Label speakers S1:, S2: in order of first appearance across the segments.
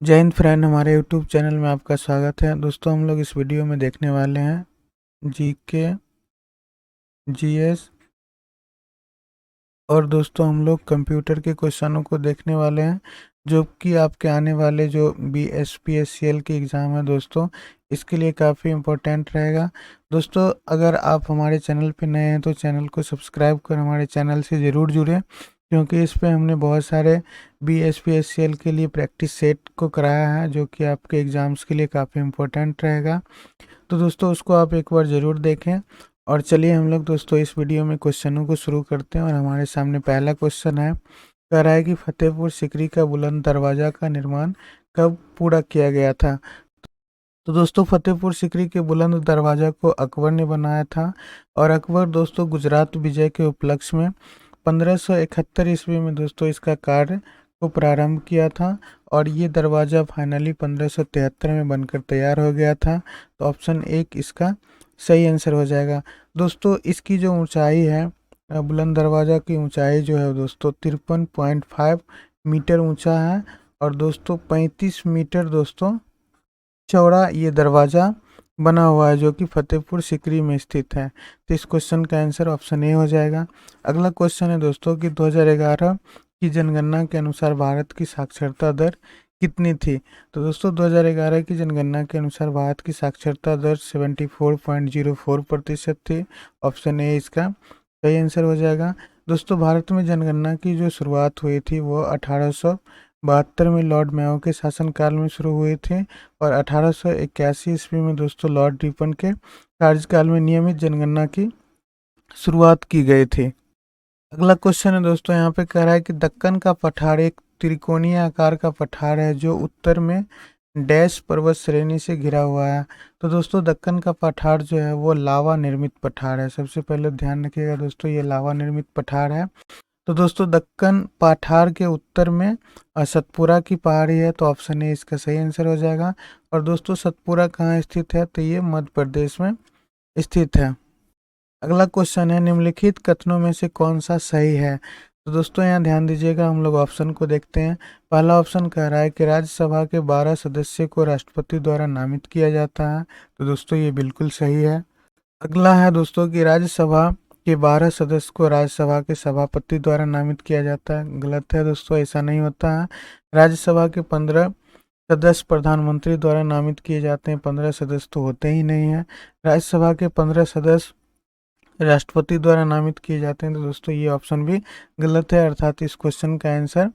S1: जय हिंद फ्रेंड, हमारे YouTube channel में आपका स्वागत है। दोस्तों, हम लोग इस वीडियो में देखने वाले हैं जीके, जीएस और दोस्तों हम लोग कंप्यूटर के क्वेश्चनों को देखने वाले हैं जो कि आपके आने वाले जो BSPSCL की एग्ज़ाम है दोस्तों, इसके लिए काफ़ी इम्पोर्टेंट रहेगा। दोस्तों, अगर आप हमारे चैनल पे नए हैं तो चैनल को सब्सक्राइब कर हमारे चैनल से ज़रूर जुड़ें, क्योंकि इस पे हमने बहुत सारे BSPSCL के लिए प्रैक्टिस सेट को कराया है जो कि आपके एग्ज़ाम्स के लिए काफ़ी इम्पोर्टेंट रहेगा। तो दोस्तों उसको आप एक बार ज़रूर देखें। और चलिए हम लोग दोस्तों इस वीडियो में क्वेश्चनों को शुरू करते हैं। और हमारे सामने पहला क्वेश्चन है, कह रहा है कि फतेहपुर सीकरी का बुलंद दरवाज़ा का निर्माण कब पूरा किया गया था। तो दोस्तों फतेहपुर सीकरी के बुलंद दरवाज़ा को अकबर ने बनाया था। और अकबर दोस्तों गुजरात विजय के उपलक्ष्य में 1571 ईस्वी में दोस्तों इसका कार्य को प्रारंभ किया था। और ये दरवाज़ा फाइनली 1573 में बनकर तैयार हो गया था। तो ऑप्शन 1 इसका सही आंसर हो जाएगा। दोस्तों इसकी जो ऊंचाई है, बुलंद दरवाज़ा की ऊंचाई जो है दोस्तों 53.5 मीटर ऊंचा है। और दोस्तों 35 मीटर दोस्तों चौड़ा ये दरवाज़ा बना हुआ है जो कि फतेहपुर सीकरी में स्थित है। तो इस क्वेश्चन का आंसर ऑप्शन ए हो जाएगा। अगला क्वेश्चन है दोस्तों कि 2011 की जनगणना के अनुसार भारत की साक्षरता दर कितनी थी। तो दोस्तों 2011 की जनगणना के अनुसार भारत की साक्षरता दर 74.04% थी। ऑप्शन ए इसका सही आंसर हो जाएगा। दोस्तों भारत में जनगणना की जो शुरुआत हुई थी वो 1872 में लॉर्ड मेयो के शासनकाल में शुरू हुई थी। और 1881 ईस्वी में दोस्तों लॉर्ड रिपन के कार्यकाल में नियमित जनगणना की शुरुआत की गई थी। अगला क्वेश्चन है दोस्तों, यहाँ पे कह रहा है कि दक्कन का पठार एक त्रिकोणीय आकार का पठार है जो उत्तर में डैश पर्वत श्रेणी से घिरा हुआ है। तो दोस्तों दक्कन का पठार जो है वो लावा निर्मित पठार है। सबसे पहले ध्यान रखिएगा दोस्तों, ये लावा निर्मित पठार है। तो दोस्तों दक्कन पठार के उत्तर में सतपुरा की पहाड़ी है। तो ऑप्शन ए इसका सही आंसर हो जाएगा। और दोस्तों सतपुरा कहाँ स्थित है, तो ये मध्य प्रदेश में स्थित है। अगला क्वेश्चन है, निम्नलिखित कथनों में से कौन सा सही है। तो दोस्तों यहाँ ध्यान दीजिएगा, हम लोग ऑप्शन को देखते हैं। पहला ऑप्शन कह रहा है कि राज्यसभा के 12 सदस्य को राष्ट्रपति द्वारा नामित किया जाता है। तो दोस्तों ये बिल्कुल सही है। अगला है दोस्तों कि राज्यसभा के 12 सदस्य को राज्यसभा के सभापति द्वारा नामित किया जाता है। गलत है दोस्तों, ऐसा नहीं होता है। राज्यसभा के 15 सदस्य प्रधानमंत्री द्वारा नामित किए जाते हैं। 15 सदस्य तो होते ही नहीं है। राज्यसभा के 15 सदस्य राष्ट्रपति द्वारा नामित किए जाते हैं। तो दोस्तों ये ऑप्शन भी गलत है, अर्थात इस क्वेश्चन का आंसर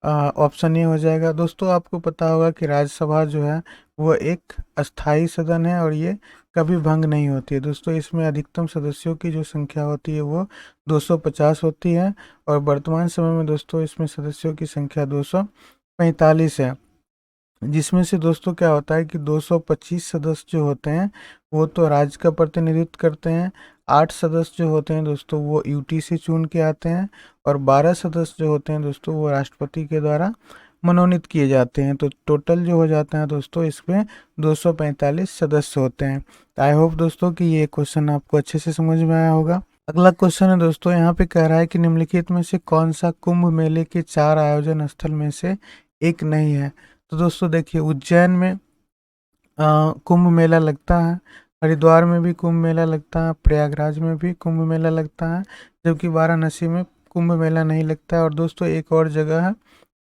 S1: ऑप्शन ए हो जाएगा। दोस्तों आपको पता होगा कि राज्यसभा जो है वो एक अस्थाई सदन है और ये कभी भंग नहीं होती है। दोस्तों इसमें अधिकतम सदस्यों की जो संख्या होती है वो 250 होती है। और वर्तमान समय में दोस्तों इसमें सदस्यों की संख्या 245 है, जिसमें से दोस्तों क्या होता है कि 225 सदस्य जो होते हैं वो तो राज्य का प्रतिनिधित्व करते हैं। 8 सदस्य जो होते हैं दोस्तों वो यूटी से चुन के आते हैं। और 12 सदस्य जो होते हैं दोस्तों वो राष्ट्रपति के द्वारा मनोनीत किए जाते हैं। तो टोटल जो हो जाता है दोस्तों इसमें 245 सदस्य होते हैं। आई होप दोस्तों कि ये क्वेश्चन आपको अच्छे से समझ में आया होगा। अगला क्वेश्चन है दोस्तों, यहाँ पे कह रहा है कि निम्नलिखित में से कौन सा कुंभ मेले के 4 आयोजन स्थल में से एक नहीं है। तो दोस्तों देखिए, उज्जैन में कुंभ मेला लगता है, हरिद्वार में भी कुंभ मेला लगता है, प्रयागराज में भी कुंभ मेला लगता है, जबकि वाराणसी में कुंभ मेला नहीं लगता है। और दोस्तों एक और जगह है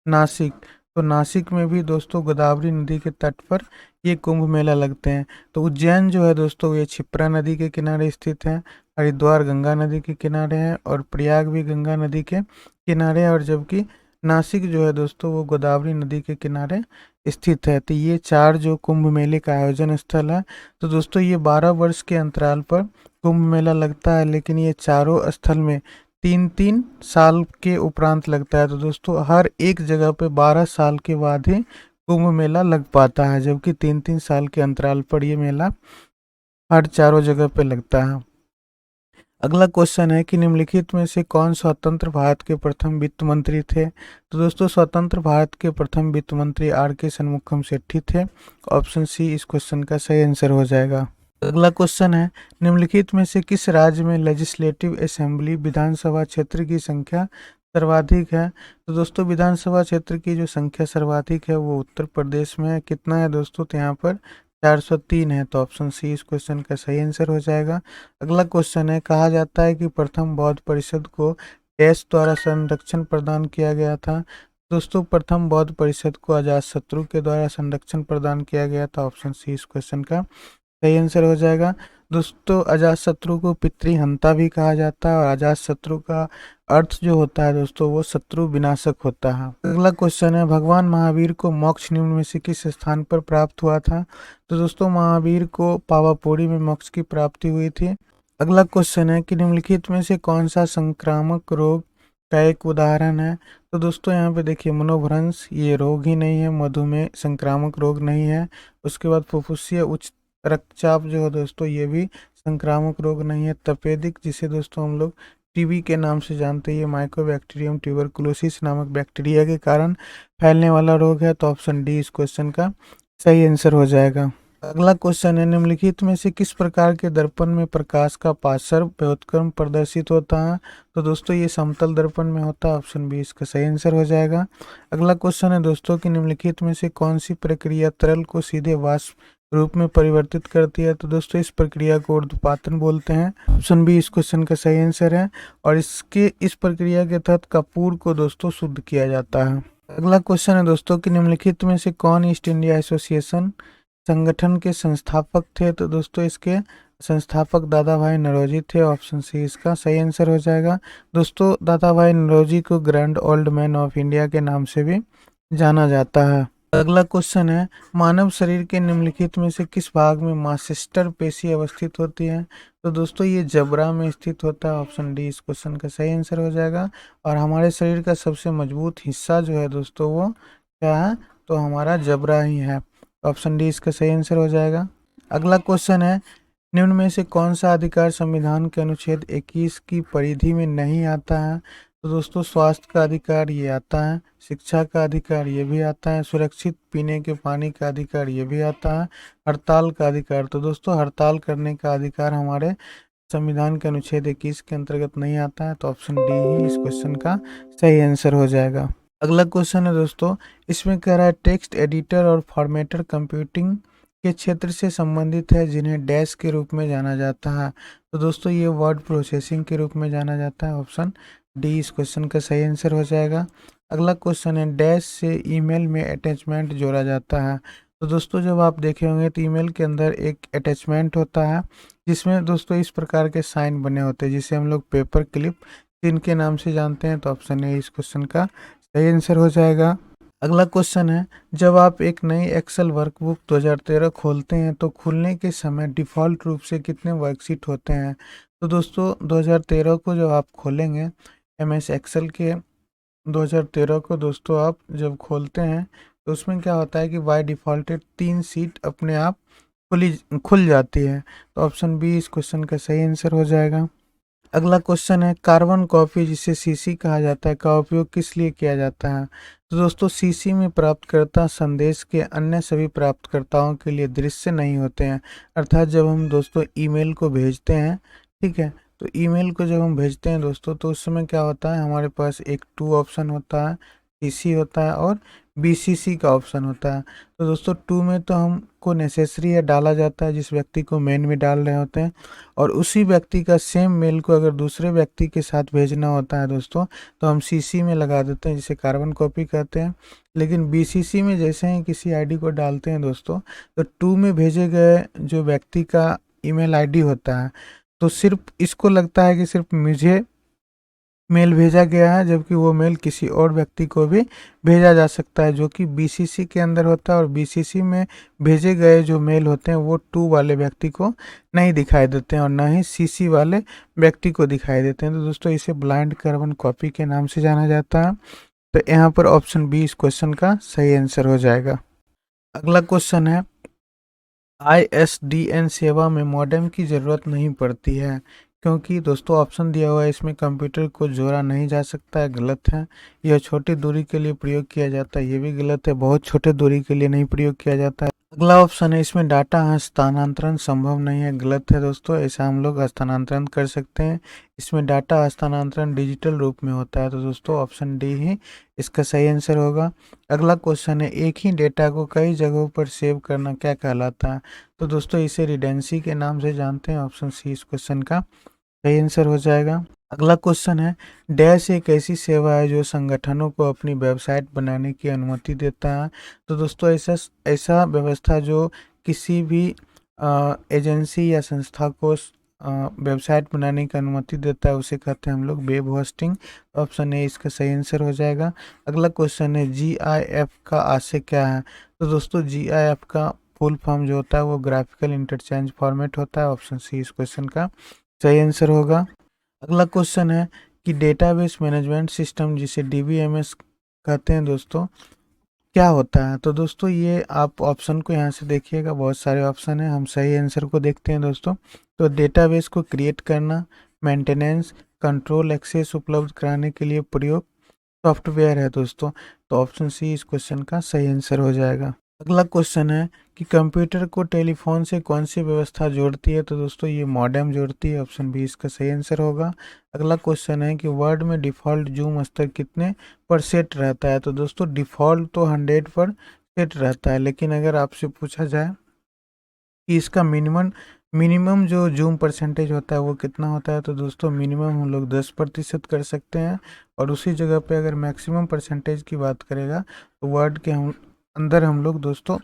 S1: नासिक। तो नासिक में भी दोस्तों गोदावरी नदी के तट पर ये कुंभ मेला लगते हैं। तो उज्जैन जो है दोस्तों ये क्षिप्रा नदी के किनारे स्थित है, हरिद्वार गंगा नदी के किनारे है और प्रयाग भी गंगा नदी के किनारे है। और जबकि नासिक जो है दोस्तों वो गोदावरी नदी के किनारे स्थित है। तो ये 4 जो कुंभ मेले का आयोजन स्थल है। तो दोस्तों ये 12 वर्ष के अंतराल पर कुंभ मेला लगता है, लेकिन ये चारों स्थल में 3-3 साल के उपरांत लगता है। तो दोस्तों हर एक जगह पे 12 साल के बाद ही कुंभ मेला लग पाता है, जबकि 3-3 साल के अंतराल पर ये मेला हर चारों जगह पे लगता है। अगला क्वेश्चन है कि निम्नलिखित में से कौन स्वतंत्र भारत के प्रथम वित्त मंत्री थे। तो दोस्तों स्वतंत्र भारत के प्रथम वित्त मंत्री RK शनमुखम शेट्टी थे। ऑप्शन सी इस क्वेश्चन का सही आंसर हो जाएगा। अगला क्वेश्चन है, निम्नलिखित में से किस राज्य में लेजिस्लेटिव असेंबली विधानसभा क्षेत्र की संख्या सर्वाधिक है। तो दोस्तों विधानसभा क्षेत्र की जो संख्या सर्वाधिक है वो उत्तर प्रदेश में है। कितना है दोस्तों? तो यहाँ पर 403 है। तो ऑप्शन सी इस क्वेश्चन का सही आंसर हो जाएगा। अगला क्वेश्चन है, कहा जाता है कि प्रथम बौद्ध परिषद को डैश द्वारा संरक्षण प्रदान किया गया था। दोस्तों प्रथम बौद्ध परिषद को अजातशत्रु के द्वारा संरक्षण प्रदान किया गया था। ऑप्शन सी इस क्वेश्चन का सही आंसर हो जाएगा। दोस्तों अजातशत्रु को पितृहंता भी कहा जाता है और अजातशत्रु का अर्थ जो होता है दोस्तों वो शत्रु विनाशक होता है। अगला क्वेश्चन है, भगवान महावीर को मोक्ष निम्न में से किस स्थान पर प्राप्त हुआ था? तो दोस्तों महावीर को पावापुरी में मोक्ष की प्राप्ति हुई थी। अगला क्वेश्चन है कि निम्नलिखित में से कौन सा संक्रामक रोग का एक उदाहरण है? तो दोस्तों यहाँ पे देखिए मनोभ्रंश ये रोग ही नहीं है, मधुमेह संक्रामक रोग नहीं है। उसके बाद फुफ्फुसीय उच्च रक्तचाप जो है दोस्तों ये भी संक्रामक रोग नहीं है। तपेदिक जिसे दोस्तों हम लोग टीबी के नाम से जानते हैं, ये माइकोबैक्टीरियम ट्यूबरकुलोसिस नामक बैक्टीरिया के कारण फैलने वाला रोग है। तो ऑप्शन डी इस क्वेश्चन का सही आंसर हो जाएगा। अगला क्वेश्चन है, निम्नलिखित में से किस प्रकार के दर्पण में प्रकाश का पार्श्व व्युत्क्रम प्रदर्शित होता है? तो दोस्तों ये समतल दर्पण में होता है। ऑप्शन बी इसका सही आंसर हो जाएगा। अगला क्वेश्चन है दोस्तों कि निम्नलिखित में से कौन सी प्रक्रिया तरल को सीधे वाष्प रूप में परिवर्तित करती है? तो दोस्तों इस प्रक्रिया को ऊर्ध्वपातन बोलते हैं। ऑप्शन बी इस क्वेश्चन का सही आंसर है और इस प्रक्रिया के तहत कपूर को दोस्तों शुद्ध किया जाता है। अगला क्वेश्चन है दोस्तों कि निम्नलिखित में से कौन ईस्ट इंडिया एसोसिएशन संगठन के संस्थापक थे? तो दोस्तों इसके संस्थापक दादा भाई नौरोजी थे। ऑप्शन सी इसका सही आंसर हो जाएगा। दोस्तों दादा भाई नौरोजी को grand old man of India के नाम से भी जाना जाता है। अगला क्वेश्चन है, मानव शरीर के निम्नलिखित में से किस भाग में मास्टर पेशी अवस्थित होती है? तो दोस्तों ये जबड़ा में स्थित होता है। ऑप्शन डी इस क्वेश्चन का सही आंसर हो जाएगा। और हमारे शरीर का सबसे मजबूत हिस्सा जो है दोस्तों वो क्या है? तो हमारा जबड़ा ही है। ऑप्शन डी इसका सही आंसर हो जाएगा। अगला क्वेश्चन है, निम्न में से कौन सा अधिकार संविधान के अनुच्छेद 21 की परिधि में नहीं आता है? तो दोस्तों स्वास्थ्य का अधिकार ये आता है, शिक्षा का अधिकार ये भी आता है, सुरक्षित पीने के पानी का अधिकार ये भी आता है, हड़ताल का अधिकार। तो दोस्तों हड़ताल करने का अधिकार हमारे संविधान के अनुच्छेद 21 के अंतर्गत नहीं आता है। तो ऑप्शन डी ही इस क्वेश्चन का सही आंसर हो जाएगा। अगला क्वेश्चन है दोस्तों, इसमें कह रहा है टेक्स्ट एडिटर और फॉर्मेटर कंप्यूटिंग के क्षेत्र से संबंधित है जिन्हें डैश के रूप में जाना जाता है। तो दोस्तों ये वर्ड प्रोसेसिंग के रूप में जाना जाता है। ऑप्शन डी इस क्वेश्चन का सही आंसर हो जाएगा। अगला क्वेश्चन है, डैश से ईमेल में अटैचमेंट जोड़ा जाता है। तो दोस्तों जब आप देखे होंगे तो ईमेल के अंदर एक अटैचमेंट होता है जिसमें दोस्तों इस प्रकार के साइन बने होते हैं जिसे हम लोग पेपर क्लिप पिन के नाम से जानते हैं। तो ऑप्शन ए इस क्वेश्चन का सही आंसर हो जाएगा। अगला क्वेश्चन है, जब आप एक नई एक्सेल वर्कबुक 2013 खोलते हैं तो खुलने के समय डिफ़ॉल्ट रूप से कितने वर्कशीट होते हैं? तो दोस्तों 2013 को जब आप खोलेंगे एमएस एक्सेल के 2013 को दोस्तों आप जब खोलते हैं तो उसमें क्या होता है कि बाय डिफ़ॉल्टेड 3 सीट अपने आप खुल जाती है। तो ऑप्शन बी इस क्वेश्चन का सही आंसर हो जाएगा। अगला क्वेश्चन है, कार्बन कॉपी जिसे सीसी कहा जाता है का उपयोग किस लिए किया जाता है? तो दोस्तों सीसी में प्राप्तकर्ता संदेश के अन्य सभी प्राप्तकर्ताओं के लिए दृश्य नहीं होते हैं। अर्थात जब हम दोस्तों ईमेल को भेजते हैं, ठीक है, तो ईमेल को जब हम भेजते हैं दोस्तों तो उस समय क्या होता है, हमारे पास एक टू ऑप्शन होता है, सीसी होता है और बीसीसी का ऑप्शन होता है। तो दोस्तों टू में तो हमको नेसेसरी है डाला जाता है जिस व्यक्ति को मेन में डाल रहे होते हैं, और उसी व्यक्ति का सेम मेल को अगर दूसरे व्यक्ति के साथ भेजना होता है दोस्तों तो हम सीसी में लगा देते हैं जिसे कार्बन कॉपी कहते हैं। लेकिन बीसीसी में जैसे ही किसी आईडी को डालते हैं दोस्तों तो टू में भेजे गए जो व्यक्ति का ईमेल आईडी होता है तो सिर्फ इसको लगता है कि सिर्फ मुझे मेल भेजा गया है, जबकि वो मेल किसी और व्यक्ति को भी भेजा जा सकता है जो कि बीसीसी के अंदर होता है। और बीसीसी में भेजे गए जो मेल होते हैं वो टू वाले व्यक्ति को नहीं दिखाई देते हैं और ना ही सीसी वाले व्यक्ति को दिखाई देते हैं। तो दोस्तों इसे ब्लाइंड कार्बन कॉपी के नाम से जाना जाता है। तो यहाँ पर ऑप्शन बी इस क्वेश्चन का सही आंसर हो जाएगा। अगला क्वेश्चन है, आईएसडीएन सेवा में मॉडेम की ज़रूरत नहीं पड़ती है क्योंकि दोस्तों ऑप्शन दिया हुआ है इसमें कंप्यूटर को जोड़ा नहीं जा सकता है, गलत है। यह छोटी दूरी के लिए प्रयोग किया जाता है, ये भी गलत है। बहुत छोटे दूरी के लिए नहीं प्रयोग किया जाता है, अगला ऑप्शन है इसमें डाटा हस्तांतरण संभव नहीं है, गलत है दोस्तों। ऐसा हम लोग हस्तांतरण कर सकते हैं, इसमें डाटा हस्तांतरण डिजिटल रूप में होता है। तो दोस्तों ऑप्शन डी ही इसका सही आंसर होगा। अगला क्वेश्चन है एक ही डेटा को कई जगहों पर सेव करना क्या कहलाता है? तो दोस्तों इसे रिडेंडेंसी के नाम से जानते हैं। ऑप्शन सी इस क्वेश्चन का सही आंसर हो जाएगा। अगला क्वेश्चन है डैश एक ऐसी सेवा है जो संगठनों को अपनी वेबसाइट बनाने की अनुमति देता है। तो दोस्तों ऐसा ऐसा व्यवस्था जो किसी भी एजेंसी या संस्था को वेबसाइट बनाने की अनुमति देता है उसे कहते हैं हम लोग वेब होस्टिंग। ऑप्शन ए इसका सही आंसर हो जाएगा। अगला क्वेश्चन है GIF का आशय क्या है? तो दोस्तों GIF का फुल फॉर्म जो होता है वो ग्राफिकल इंटरचेंज फॉर्मेट होता है। ऑप्शन सी इस क्वेश्चन का सही आंसर होगा। अगला क्वेश्चन है कि डेटाबेस मैनेजमेंट सिस्टम जिसे DBMS कहते हैं दोस्तों क्या होता है? तो दोस्तों ये आप ऑप्शन को यहाँ से देखिएगा, बहुत सारे ऑप्शन हैं, हम सही आंसर को देखते हैं दोस्तों। तो डेटाबेस को क्रिएट करना, मेंटेनेंस, कंट्रोल, एक्सेस उपलब्ध कराने के लिए प्रयोग सॉफ्टवेयर है दोस्तों। तो ऑप्शन सी इस क्वेश्चन का सही आंसर हो जाएगा। अगला क्वेश्चन है कि कंप्यूटर को टेलीफोन से कौन सी व्यवस्था जोड़ती है? तो दोस्तों ये मॉडेम जोड़ती है। ऑप्शन बी इसका सही आंसर होगा। अगला क्वेश्चन है कि वर्ड में डिफ़ॉल्ट जूम स्तर कितने पर सेट रहता है? तो दोस्तों डिफ़ॉल्ट तो 100 पर सेट रहता है, लेकिन अगर आपसे पूछा जाए कि इसका मिनिमम जो जूम परसेंटेज होता है वो कितना होता है, तो दोस्तों मिनिमम हम लोग 10% कर सकते हैं। और उसी जगह पे अगर मैक्सिमम परसेंटेज की बात करेगा तो वर्ड के अंदर हम लोग दोस्तों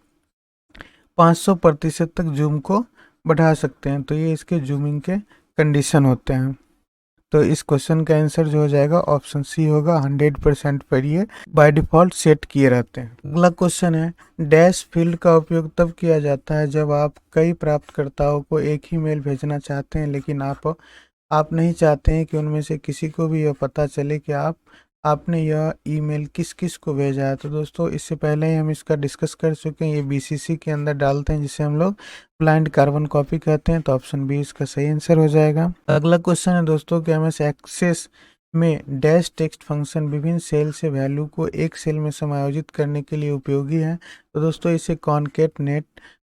S1: 500% तक जूम को बढ़ा सकते हैं। तो ये इसके जूमिंग के कंडीशन होते हैं। तो इस क्वेश्चन का आंसर जो हो जाएगा ऑप्शन सी होगा। 100% पर ये बाय डिफ़ॉल्ट सेट किए रहते हैं। अगला क्वेश्चन है डैश फील्ड का उपयोग तब किया जाता है जब आप कई प्राप्तकर्ताओं को एक ही मेल भेजना चाहते हैं, लेकिन आप नहीं चाहते हैं कि उनमें से किसी को भी यह पता चले कि आपने यह ईमेल किस किस को भेजा है। तो दोस्तों इससे पहले ही हम इसका डिस्कस कर चुके हैं, ये BCC के अंदर डालते हैं जिसे हम लोग ब्लाइंड कार्बन कॉपी कहते हैं। तो ऑप्शन बी इसका सही आंसर हो जाएगा। अगला क्वेश्चन है दोस्तों कि MS एक्सेस में डैश टेक्स्ट फंक्शन विभिन्न सेल से वैल्यू को एक सेल में समायोजित करने के लिए उपयोगी है। तो दोस्तों इसे कॉनकेटनेट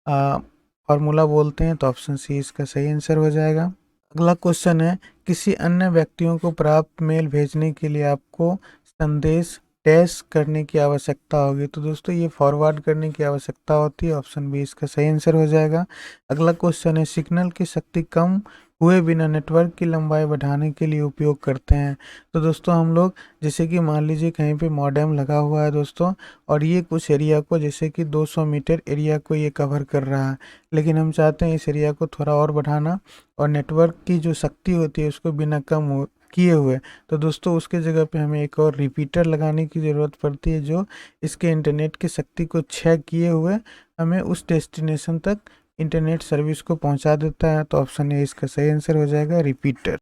S1: फार्मूला बोलते हैं। तो ऑप्शन सी इसका सही आंसर हो जाएगा। अगला क्वेश्चन है किसी अन्य व्यक्तियों को प्राप्त मेल भेजने के लिए आपको संदेश डैश करने की आवश्यकता होगी। तो दोस्तों ये फॉरवर्ड करने की आवश्यकता होती है। ऑप्शन बी इसका सही आंसर हो जाएगा। अगला क्वेश्चन है सिग्नल की शक्ति कम हुए बिना नेटवर्क की लंबाई बढ़ाने के लिए उपयोग करते हैं। तो दोस्तों हम लोग जैसे कि मान लीजिए कहीं पे मॉडेम लगा हुआ है दोस्तों, और ये कुछ एरिया को जैसे कि 200 मीटर एरिया को ये कवर कर रहा है, लेकिन हम चाहते हैं इस एरिया को थोड़ा और बढ़ाना और नेटवर्क की जो शक्ति होती है उसको बिना किए हुए। तो दोस्तों उसके जगह पे हमें एक और रिपीटर लगाने की ज़रूरत पड़ती है जो इसके इंटरनेट की शक्ति को क्षय किए हुए हमें उस डेस्टिनेशन तक इंटरनेट सर्विस को पहुंचा देता है। तो ऑप्शन ए इसका सही आंसर हो जाएगा रिपीटर।